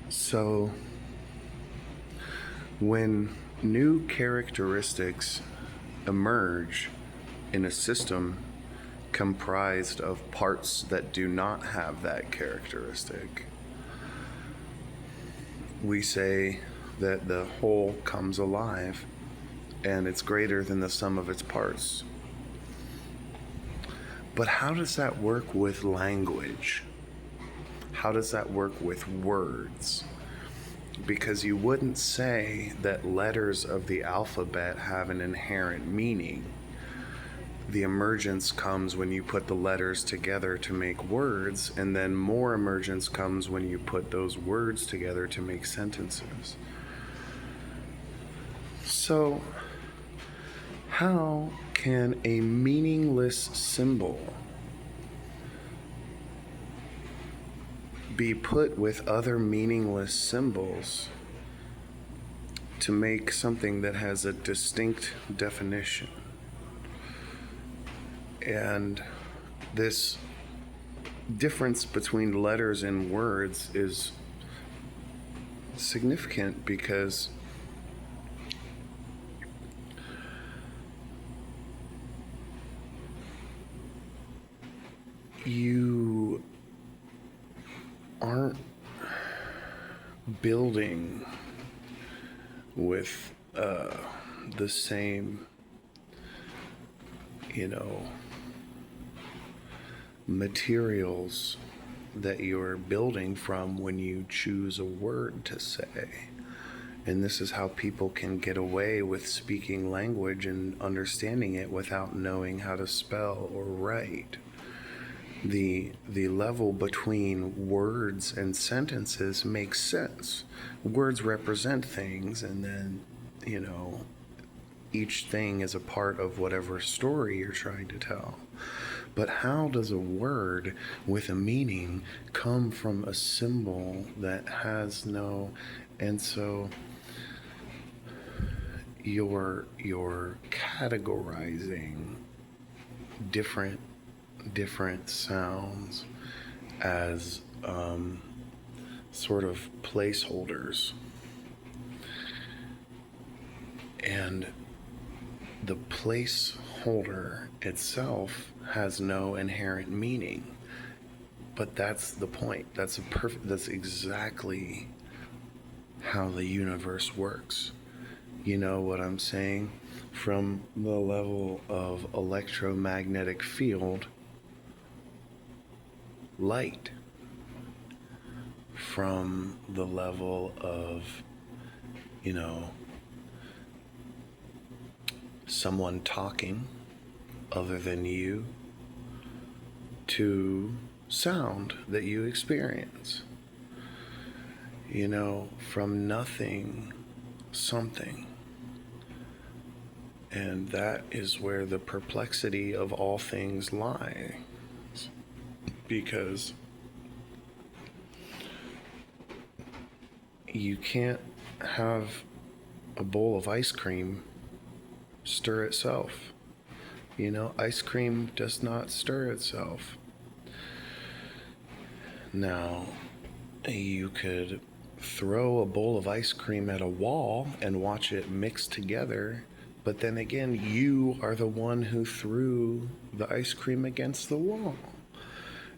So, when new characteristics emerge in a system comprised of parts that do not have that characteristic, we say that the whole comes alive and it's greater than the sum of its parts. But how does that work with language? How does that work with words? Because you wouldn't say that letters of the alphabet have an inherent meaning. The emergence comes when you put the letters together to make words, and then more emergence comes when you put those words together to make sentences. So, how can a meaningless symbol be put with other meaningless symbols to make something that has a distinct definition? And this difference between letters and words is significant because you aren't building with the same, materials that you're building from when you choose a word to say. And this is how people can get away with speaking language and understanding it without knowing how to spell or write. The level between words and sentences makes sense. Words represent things, and then, each thing is a part of whatever story you're trying to tell. But how does a word with a meaning come from a symbol that has no? And so you're categorizing different sounds as sort of placeholders, and the placeholder itself has no inherent meaning. But that's the point. That's exactly how the universe works. You know what I'm saying? From the level of electromagnetic field, light. From the level of, someone talking other than you, to sound that you experience. From nothing, something. And that is where the perplexity of all things lies. Because you can't have a bowl of ice cream stir itself. Ice cream does not stir itself. Now, you could throw a bowl of ice cream at a wall and watch it mix together, but then again, you are the one who threw the ice cream against the wall.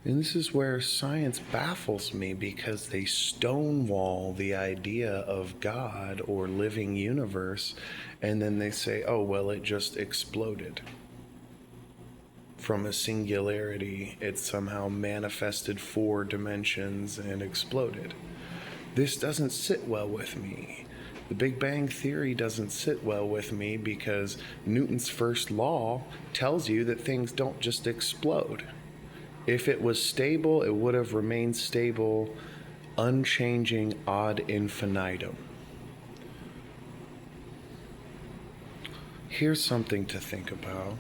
And this is where science baffles me, because they stonewall the idea of God or living universe, and then they say, oh, well, it just exploded. From a singularity, it somehow manifested 4 dimensions and exploded. This doesn't sit well with me. The Big Bang Theory doesn't sit well with me, because Newton's first law tells you that things don't just explode. If it was stable, it would have remained stable, unchanging ad infinitum. Here's something to think about.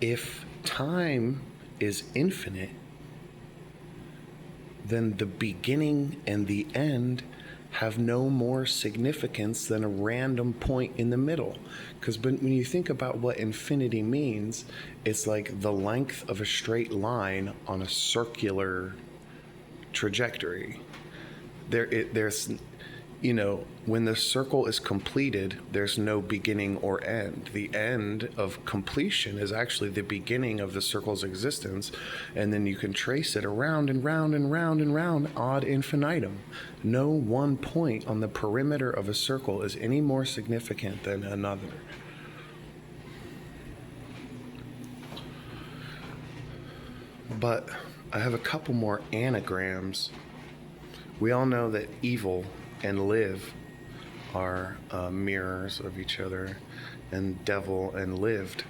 If time is infinite, then the beginning and the end have no more significance than a random point in the middle. Because when you think about what infinity means, it's like the length of a straight line on a circular trajectory. There's, when the circle is completed, there's no beginning or end. The end of completion is actually the beginning of the circle's existence, and then you can trace it around and round and round and round ad infinitum. No one point on the perimeter of a circle is any more significant than another. But I have a couple more anagrams. We all know that evil and live are mirrors of each other, and devil and lived.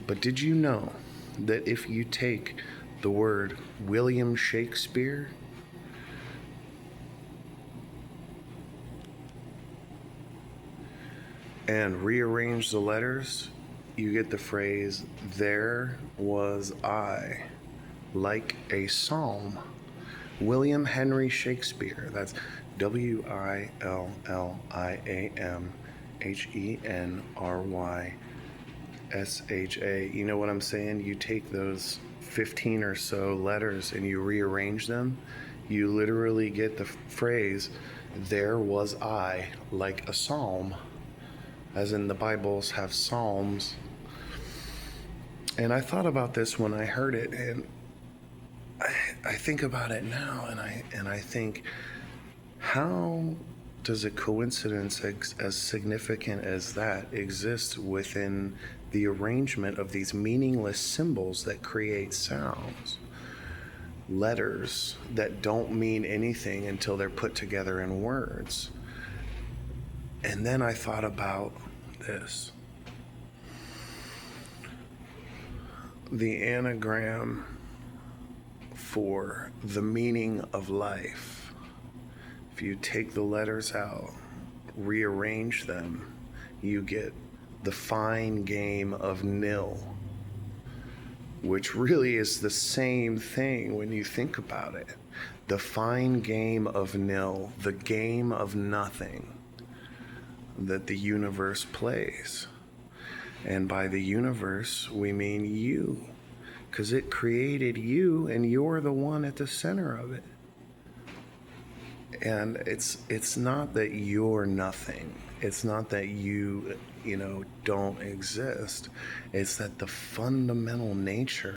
But did you know that if you take the word William Shakespeare and rearrange the letters, you get the phrase, "There was I," like a psalm. William Henry Shakespeare, that's WILLIAMHENRYSHA. You know what I'm saying? You take those 15 or so letters and you rearrange them, you literally get the phrase, "There was I," like a psalm, as in the Bibles have psalms. And I thought about this when I heard it, and I think about it now, and I think, how does a coincidence as significant as that exist within the arrangement of these meaningless symbols that create sounds? Letters that don't mean anything until they're put together in words. And then I thought about this. The anagram for the meaning of life. If you take the letters out, rearrange them, you get the fine game of nil, which really is the same thing when you think about it. The fine game of nil, the game of nothing that the universe plays. And by the universe, we mean you, because it created you, and you're the one at the center of it. And it's not that you're nothing. It's not that you don't exist. It's that the fundamental nature